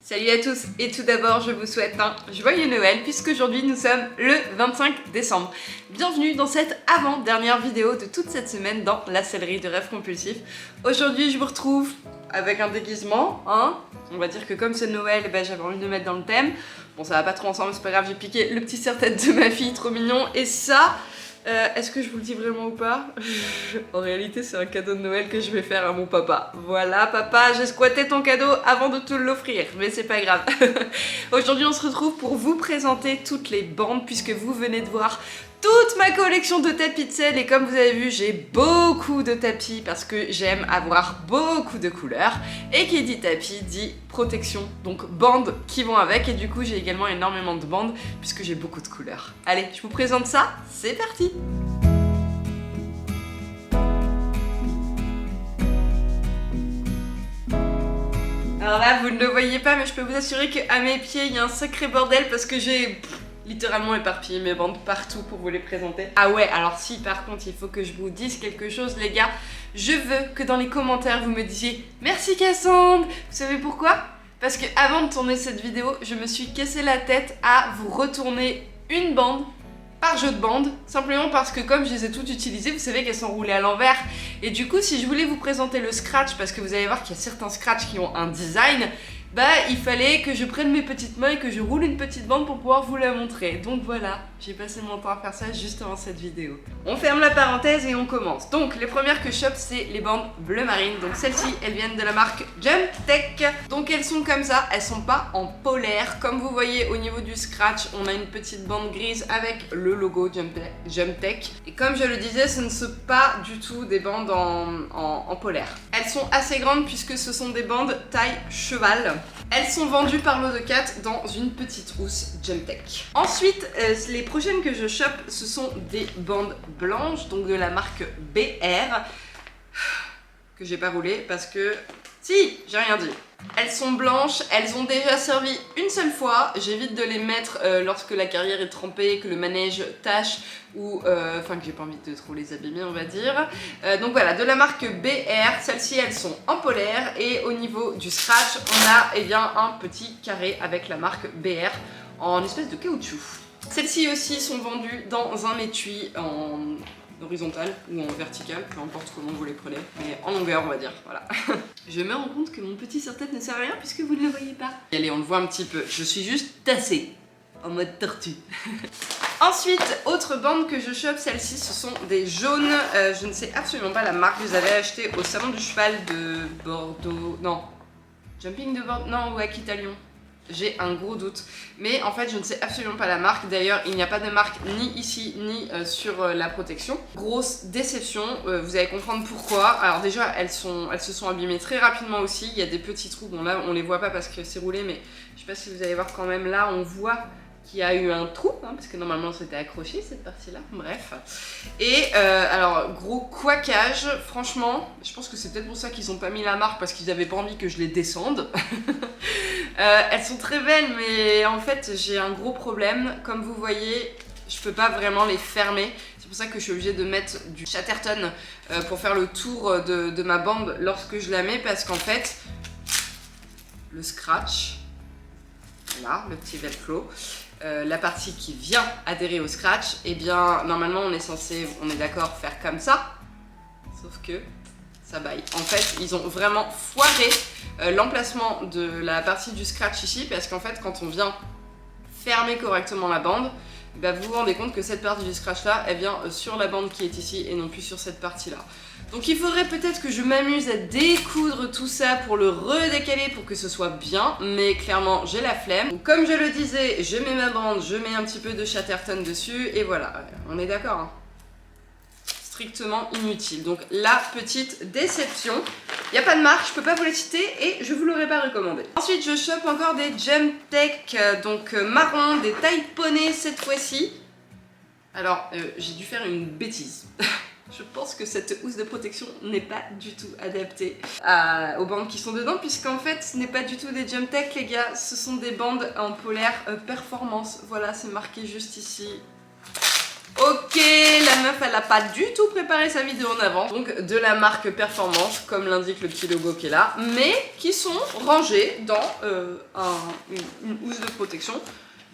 Salut à tous et tout d'abord je vous souhaite un joyeux Noël puisqu'aujourd'hui nous sommes le 25 décembre. Bienvenue dans cette avant-dernière vidéo de toute cette semaine dans la sellerie de rêves compulsifs. Aujourd'hui je vous retrouve avec un déguisement, hein. On va dire que comme c'est Noël, j'avais envie de me mettre dans le thème. Bon ça va pas trop ensemble, c'est pas grave, j'ai piqué le petit serre-tête de ma fille, trop mignon. Et ça, est-ce que je vous le dis vraiment ou pas? En réalité c'est un cadeau de Noël que je vais faire à mon papa. Voilà papa, j'ai squatté ton cadeau avant de te l'offrir, mais c'est pas grave. Aujourd'hui on se retrouve pour vous présenter toutes les bandes puisque vous venez de voir toute ma collection de tapis de selle et comme vous avez vu j'ai beaucoup de tapis parce que j'aime avoir beaucoup de couleurs et qui dit tapis dit protection, donc bandes qui vont avec et du coup j'ai également énormément de bandes puisque j'ai beaucoup de couleurs. Allez, je vous présente ça, c'est parti! Alors là vous ne le voyez pas mais je peux vous assurer qu'à mes pieds il y a un sacré bordel parce que j'ai littéralement éparpillé mes bandes partout pour vous les présenter. Ah ouais, alors si par contre il faut que je vous dise quelque chose les gars, je veux que dans les commentaires vous me disiez merci Cassandre. Vous savez pourquoi? Parce que avant de tourner cette vidéo, je me suis cassé la tête à vous retourner une bande par jeu de bande, simplement parce que comme je les ai toutes utilisées, vous savez qu'elles sont roulées à l'envers. Et du coup, si je voulais vous présenter le scratch, parce que vous allez voir qu'il y a certains scratchs qui ont un design, il fallait que je prenne mes petites mains et que je roule une petite bande pour pouvoir vous la montrer. Donc voilà, j'ai passé mon temps à faire ça juste avant cette vidéo. On ferme la parenthèse et on commence. Donc les premières que je chope, c'est les bandes bleu marine. Donc celles-ci, elles viennent de la marque Jump Tech. Donc elles sont comme ça, elles sont pas en polaire. Comme vous voyez au niveau du scratch, on a une petite bande grise avec le logo Jump Tech. Et comme je le disais, ce ne sont pas du tout des bandes en polaire. Elles sont assez grandes puisque ce sont des bandes taille cheval. Elles sont vendues par lot de 4 dans une petite housse Jump Tech. Ensuite, les prochaines que je chope, ce sont des bandes blanches, donc de la marque BR, que j'ai pas roulé parce que... Si, j'ai rien dit. Elles sont blanches, elles ont déjà servi une seule fois. J'évite de les mettre lorsque la carrière est trempée, que le manège tâche ou que j'ai pas envie de trop les abîmer on va dire. Donc voilà, de la marque BR, celles-ci elles sont en polaire et au niveau du scratch on a un petit carré avec la marque BR en espèce de caoutchouc. Celles-ci aussi sont vendues dans un étui en horizontal ou en vertical, peu importe comment vous les prenez, mais en longueur on va dire, voilà. Je me rends compte que mon petit serre-tête ne sert à rien puisque vous ne le voyez pas. Allez, on le voit un petit peu, je suis juste tassée, en mode tortue. Ensuite, autre bande que je chope, celles-ci ce sont des jaunes, je ne sais absolument pas la marque, je les avais achetées au salon du cheval de Bordeaux, non, Jumping de Bordeaux, non, ou Aquitalion. J'ai un gros doute, mais en fait je ne sais absolument pas la marque. D'ailleurs il n'y a pas de marque ni ici ni sur la protection. Grosse déception, vous allez comprendre pourquoi. Alors déjà elles se sont abîmées très rapidement aussi. Il y a des petits trous, bon là on les voit pas parce que c'est roulé, mais je sais pas si vous allez voir quand même là on voit qu'il y a eu un trou, hein, parce que normalement c'était accroché cette partie-là, bref. Et alors, gros couaquage, franchement, je pense que c'est peut-être pour ça qu'ils n'ont pas mis la marque, parce qu'ils n'avaient pas envie que je les descende. Elles sont très belles, mais en fait j'ai un gros problème. Comme vous voyez, je peux pas vraiment les fermer. C'est pour ça que je suis obligée de mettre du Chatterton pour faire le tour de ma bande lorsque je la mets, parce qu'en fait, le scratch, voilà, le petit velcro, la partie qui vient adhérer au scratch, et bien normalement on est censé, on est d'accord, faire comme ça, sauf que ça baille. En fait ils ont vraiment foiré l'emplacement de la partie du scratch ici, parce qu'en fait quand on vient fermer correctement la bande, vous vous rendez compte que cette partie du scratch là, elle vient sur la bande qui est ici et non plus sur cette partie là. Donc il faudrait peut-être que je m'amuse à découdre tout ça pour le redécaler pour que ce soit bien, mais clairement j'ai la flemme. Donc, comme je le disais, je mets ma bande, je mets un petit peu de Chatterton dessus et voilà, on est d'accord, hein. Strictement inutile. Donc la petite déception. Il n'y a pas de marque, je peux pas vous les citer et je vous l'aurais pas recommandé. Ensuite je chope encore des Jump Tech, donc marron, des tailles poney cette fois-ci. Alors j'ai dû faire une bêtise. Je pense que cette housse de protection n'est pas du tout adaptée aux bandes qui sont dedans, puisqu'en fait ce n'est pas du tout des Jump Tech les gars, ce sont des bandes en polaire performance. Voilà, c'est marqué juste ici. Ok, la meuf elle a pas du tout préparé sa vidéo en avance, donc de la marque Performance, comme l'indique le petit logo qui est là, mais qui sont rangés dans une housse de protection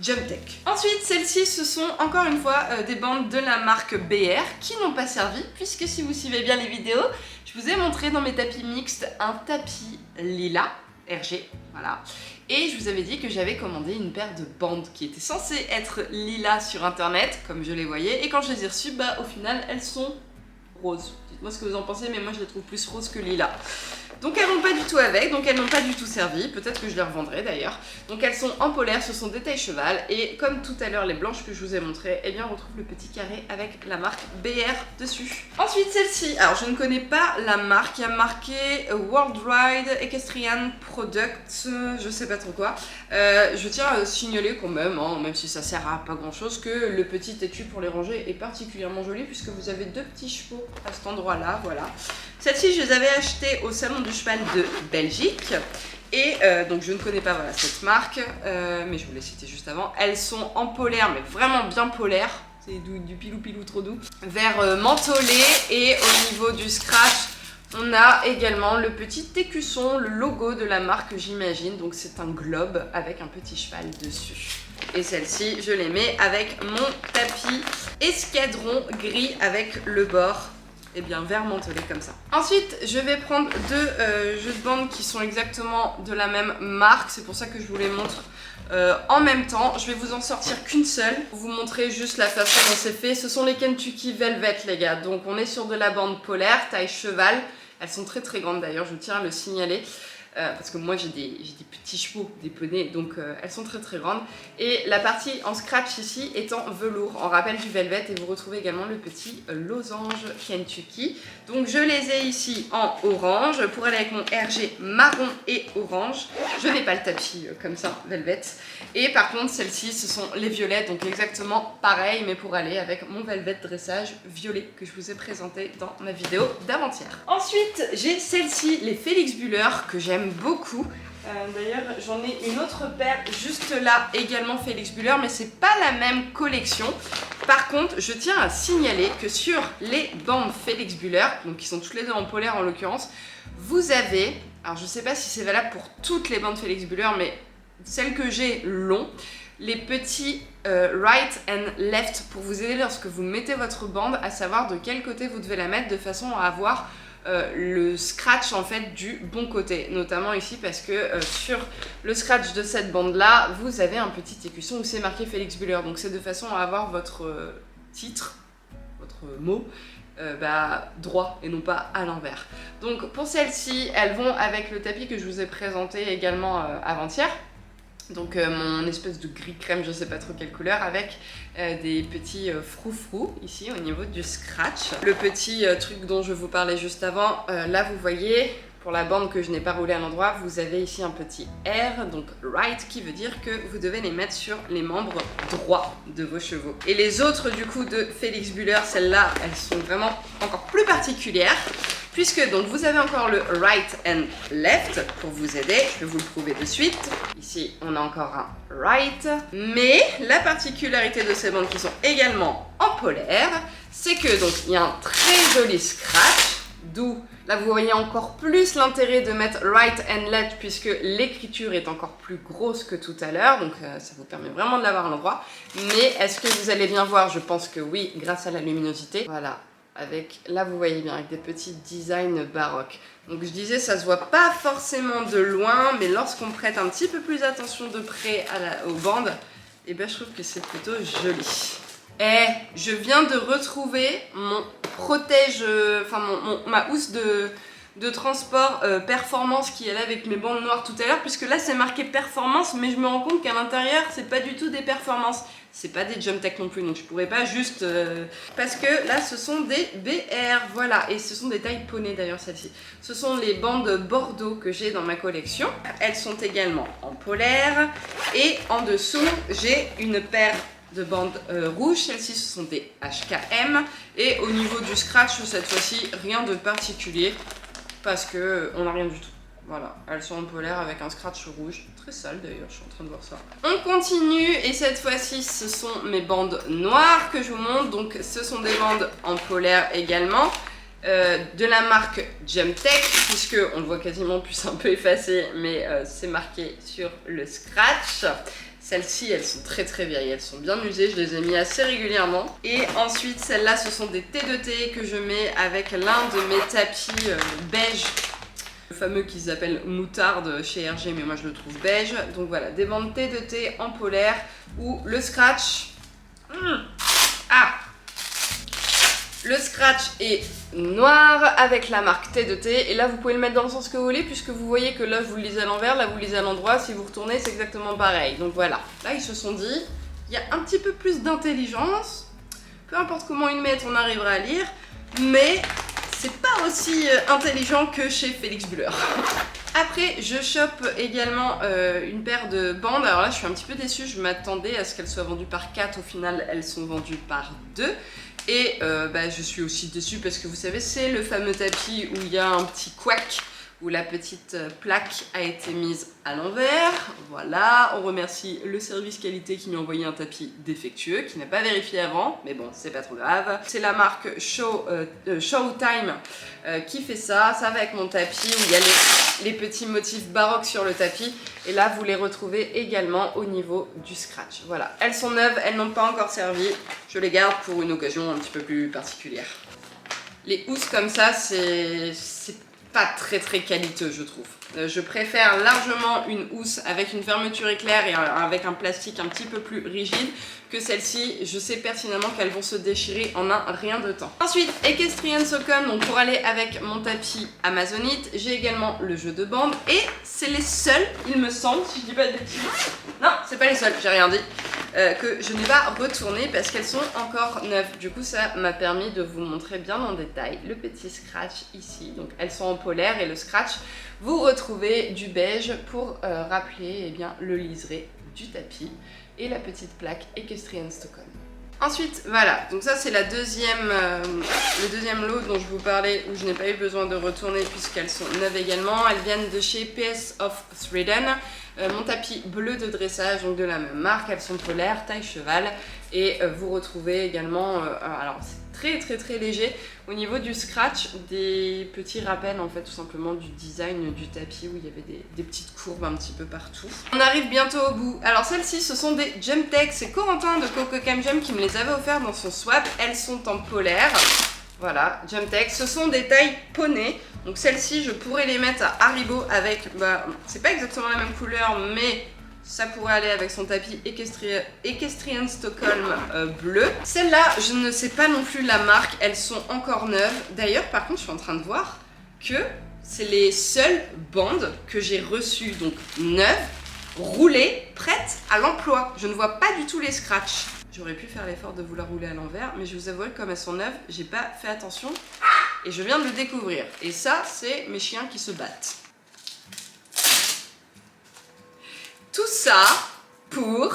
Jumtech. Ensuite, celles-ci, ce sont encore une fois des bandes de la marque BR qui n'ont pas servi, puisque si vous suivez bien les vidéos, je vous ai montré dans mes tapis mixtes un tapis lilas, RG, voilà. Et je vous avais dit que j'avais commandé une paire de bandes qui étaient censées être lilas sur internet, comme je les voyais, et quand je les ai reçues, bah au final elles sont roses. Dites-moi ce que vous en pensez, mais moi je les trouve plus roses que lilas. Donc elles vont pas du tout avec, donc elles n'ont pas du tout servi, peut-être que je les revendrai d'ailleurs. Donc elles sont en polaire, ce sont des tailles cheval, et comme tout à l'heure les blanches que je vous ai montrées, eh bien on retrouve le petit carré avec la marque BR dessus. Ensuite celle-ci, alors je ne connais pas la marque, il y a marqué Worldwide Equestrian Products, je sais pas trop quoi. Je tiens à signaler quand même, hein, même si ça sert à pas grand chose, que le petit étui pour les ranger est particulièrement joli, puisque vous avez deux petits chevaux à cet endroit-là, voilà. Celles-ci, je les avais achetées au salon du cheval de Belgique. Et donc je ne connais pas voilà, cette marque, mais je vous l'ai cité juste avant. Elles sont en polaire, mais vraiment bien polaire. C'est du pilou-pilou trop doux. Vert mentholé, et au niveau du scratch, on a également le petit écusson, le logo de la marque j'imagine. Donc c'est un globe avec un petit cheval dessus. Et celle-ci, je les mets avec mon tapis escadron gris avec le bord et bien vert mentholé comme ça. Ensuite, je vais prendre deux jeux de bandes qui sont exactement de la même marque. C'est pour ça que je vous les montre en même temps. Je vais vous en sortir qu'une seule pour vous montrer juste la façon dont c'est fait. Ce sont les Kentucky Velvet, les gars. Donc on est sur de la bande polaire, taille cheval. Elles sont très très grandes d'ailleurs, je tiens à le signaler. Parce que moi j'ai des petits chevaux, des poneys, donc elles sont très très grandes. Et la partie en scratch ici est en velours, en rappel du velvet, et vous retrouvez également le petit losange Kentucky. Donc je les ai ici en orange, pour aller avec mon RG marron et orange. Je n'ai pas le tapis comme ça, velvet. Et par contre celles-ci ce sont les violettes, donc exactement pareil, mais pour aller avec mon velvet dressage violet que je vous ai présenté dans ma vidéo d'avant-hier. Ensuite j'ai celles-ci, les Félix Buller, que j'aime beaucoup. D'ailleurs j'en ai une autre paire juste là, également Félix Buller, mais c'est pas la même collection. Par contre je tiens à signaler que sur les bandes Félix Buller, donc qui sont toutes les deux en polaire en l'occurrence, vous avez, alors je sais pas si c'est valable pour toutes les bandes Félix Buller, mais celles que j'ai l'ont, les petits right and left pour vous aider lorsque vous mettez votre bande à savoir de quel côté vous devez la mettre, de façon à avoir le scratch en fait du bon côté, notamment ici parce que sur le scratch de cette bande là vous avez un petit écusson où c'est marqué Félix Buller, donc c'est de façon à avoir votre titre, votre mot droit et non pas à l'envers. Donc pour celles-ci, elles vont avec le tapis que je vous ai présenté également avant-hier. Donc mon espèce de gris crème, je sais pas trop quelle couleur, avec des petits froufrous ici au niveau du scratch. Le petit truc dont je vous parlais juste avant, là vous voyez, pour la bande que je n'ai pas roulée à l'endroit, vous avez ici un petit R, donc right, qui veut dire que vous devez les mettre sur les membres droits de vos chevaux. Et les autres du coup de Félix Buller, celles-là, elles sont vraiment encore plus particulières. Puisque donc vous avez encore le right and left pour vous aider, je vais vous le prouver de suite. Ici on a encore un right, mais la particularité de ces bandes qui sont également en polaire, c'est que donc il y a un très joli scratch, d'où là vous voyez encore plus l'intérêt de mettre right and left puisque l'écriture est encore plus grosse que tout à l'heure, donc ça vous permet vraiment de l'avoir à l'endroit. Mais est-ce que vous allez bien voir? Je pense que oui, grâce à la luminosité. Voilà. Avec, là vous voyez bien, avec des petits designs baroques. Donc je disais, ça se voit pas forcément de loin, mais lorsqu'on prête un petit peu plus attention de près aux bandes, et ben je trouve que c'est plutôt joli. Et je viens de retrouver mon protège, ma housse de transport performance qui est là avec mes bandes noires tout à l'heure, puisque là c'est marqué performance, mais je me rends compte qu'à l'intérieur c'est pas du tout des performances. C'est pas des Jumtech non plus, donc je pourrais pas juste... Parce que là, ce sont des BR, voilà. Et ce sont des tailles poney d'ailleurs, celles-ci. Ce sont les bandes Bordeaux que j'ai dans ma collection. Elles sont également en polaire. Et en dessous, j'ai une paire de bandes rouges. Celles-ci, ce sont des HKM. Et au niveau du scratch, cette fois-ci, rien de particulier. Parce que on n'a rien du tout. Voilà, elles sont en polaire avec un scratch rouge, très sale d'ailleurs, je suis en train de voir ça. On continue et cette fois-ci ce sont mes bandes noires que je vous montre, donc ce sont des bandes en polaire également, de la marque Jumtech, puisque on le voit quasiment plus un peu effacé, mais c'est marqué sur le scratch. Celles-ci, elles sont très très vieilles, elles sont bien usées, je les ai mis assez régulièrement. Et ensuite, celles-là, ce sont des T2T que je mets avec l'un de mes tapis beige. Le fameux qui s'appelle moutarde chez RG, mais moi je le trouve beige. Donc voilà, des bandes T2T en polaire où le scratch... Le scratch est noir avec la marque T2T. Et là, vous pouvez le mettre dans le sens que vous voulez, puisque vous voyez que là, vous le lisez à l'envers, là, vous le lisez à l'endroit. Si vous retournez, c'est exactement pareil. Donc voilà, là, ils se sont dit, il y a un petit peu plus d'intelligence. Peu importe comment ils mettent, on arrivera à lire. Mais... c'est pas aussi intelligent que chez Felix Buller. Après, je chope également une paire de bandes. Alors là, je suis un petit peu déçue. Je m'attendais à ce qu'elles soient vendues par 4. Au final, elles sont vendues par 2. Et je suis aussi déçue parce que vous savez, c'est le fameux tapis où il y a un petit couac, où la petite plaque a été mise à l'envers. Voilà, on remercie le service qualité qui m'a envoyé un tapis défectueux, qui n'a pas vérifié avant, mais bon, c'est pas trop grave. C'est la marque Showtime qui fait ça. Ça va avec mon tapis où il y a les petits motifs baroques sur le tapis. Et là, vous les retrouvez également au niveau du scratch. Voilà, elles sont neuves, elles n'ont pas encore servi. Je les garde pour une occasion un petit peu plus particulière. Les housses comme ça, c'est pas très très qualiteux, je trouve. Je préfère largement une housse avec une fermeture éclair et avec un plastique un petit peu plus rigide que celle-ci. Je sais pertinemment qu'elles vont se déchirer en un rien de temps. Ensuite, Equestrian Socon, donc pour aller avec mon tapis Amazonite, j'ai également le jeu de bandes et c'est les seuls, il me semble, si je dis pas de bêtises. Non, c'est pas les seuls, j'ai rien dit. Que je n'ai pas retourné parce qu'elles sont encore neuves. Du coup, ça m'a permis de vous montrer bien en détail le petit scratch ici. Donc, elles sont en polaire et le scratch, vous retrouvez du beige pour rappeler le liseré du tapis et la petite plaque Equestrian Stockholm. Ensuite, voilà, donc ça c'est le deuxième lot dont je vous parlais où je n'ai pas eu besoin de retourner puisqu'elles sont neuves également. Elles viennent de chez PS of Sweden. Mon tapis bleu de dressage, donc de la même marque, elles sont polaires, taille cheval. Et vous retrouvez également, alors c'est très très très léger, au niveau du scratch, des petits rappels en fait tout simplement du design du tapis où il y avait des petites courbes un petit peu partout. On arrive bientôt au bout. Alors celles-ci ce sont des Jumtech, c'est Corentin de Coco Cam Jump qui me les avait offertes dans son swap, elles sont en polaire. Voilà, Jumtech, ce sont des tailles poney. Donc celles-ci, je pourrais les mettre à Haribo avec, c'est pas exactement la même couleur, mais ça pourrait aller avec son tapis Equestrian Stockholm bleu. Celles-là, je ne sais pas non plus la marque, elles sont encore neuves. D'ailleurs, par contre, je suis en train de voir que c'est les seules bandes que j'ai reçues, donc neuves, roulées, prêtes à l'emploi. Je ne vois pas du tout les scratchs. J'aurais pu faire l'effort de vous la rouler à l'envers, mais je vous avoue que comme elles sont neuves, j'ai pas fait attention et je viens de le découvrir. Et ça, c'est mes chiens qui se battent. Tout ça pour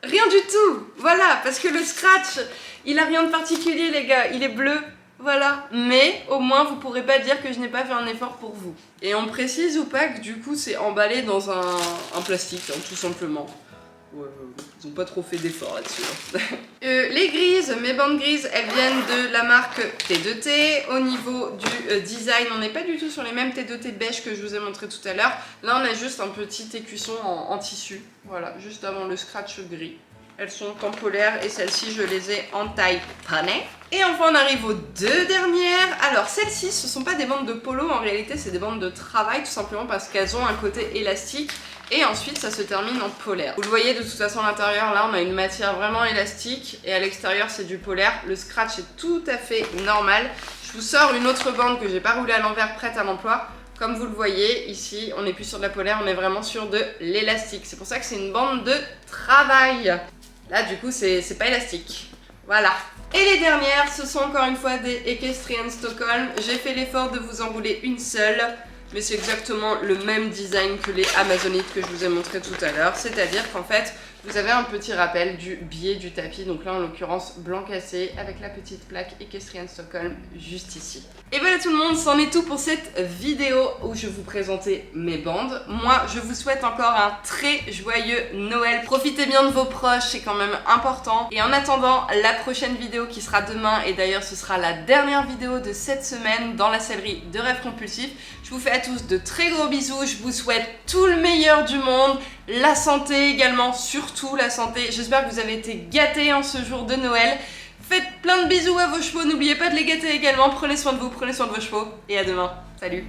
rien du tout. Voilà, parce que le scratch, il a rien de particulier les gars, il est bleu. Voilà, mais au moins vous pourrez pas dire que je n'ai pas fait un effort pour vous. Et on précise ou pas que du coup c'est emballé dans un plastique, hein, tout simplement. Ouais, ils n'ont pas trop fait d'efforts là-dessus. Les grises, mes bandes grises, elles viennent de la marque T2T. Au niveau du design, on n'est pas du tout sur les mêmes T2T beige que je vous ai montré tout à l'heure. Là, on a juste un petit écusson en tissu. Voilà, juste avant le scratch gris. Elles sont en polaire et celles-ci, je les ai en taille panay. Et enfin, on arrive aux deux dernières. Alors, celles-ci, ce ne sont pas des bandes de polo. En réalité, c'est des bandes de travail, tout simplement parce qu'elles ont un côté élastique. Et ensuite, ça se termine en polaire. Vous le voyez, de toute façon, à l'intérieur, là, on a une matière vraiment élastique. Et à l'extérieur, c'est du polaire. Le scratch est tout à fait normal. Je vous sors une autre bande que j'ai pas roulée à l'envers, prête à l'emploi. Comme vous le voyez, ici, on n'est plus sur de la polaire, on est vraiment sur de l'élastique. C'est pour ça que c'est une bande de travail. Là, du coup, c'est pas élastique. Voilà. Et les dernières, ce sont encore une fois des Equestrian Stockholm. J'ai fait l'effort de vous en rouler une seule. mais c'est exactement le même design que les Amazonites que je vous ai montré tout à l'heure, c'est-à-dire qu'en fait, vous avez un petit rappel du biais du tapis, donc là en l'occurrence blanc cassé avec la petite plaque Equestrian Stockholm juste ici. Et voilà tout le monde, c'en est tout pour cette vidéo où je vous présentais mes bandes. Moi je vous souhaite encore un très joyeux Noël, profitez bien de vos proches, c'est quand même important. Et en attendant la prochaine vidéo qui sera demain, et d'ailleurs ce sera la dernière vidéo de cette semaine dans la sellerie de Rêve Compulsif, je vous fais à tous de très gros bisous, je vous souhaite tout le meilleur du monde, la santé également, surtout la santé. J'espère que vous avez été gâtés en ce jour de Noël. Faites plein de bisous à vos chevaux, n'oubliez pas de les gâter également, prenez soin de vous, prenez soin de vos chevaux, et à demain. Salut!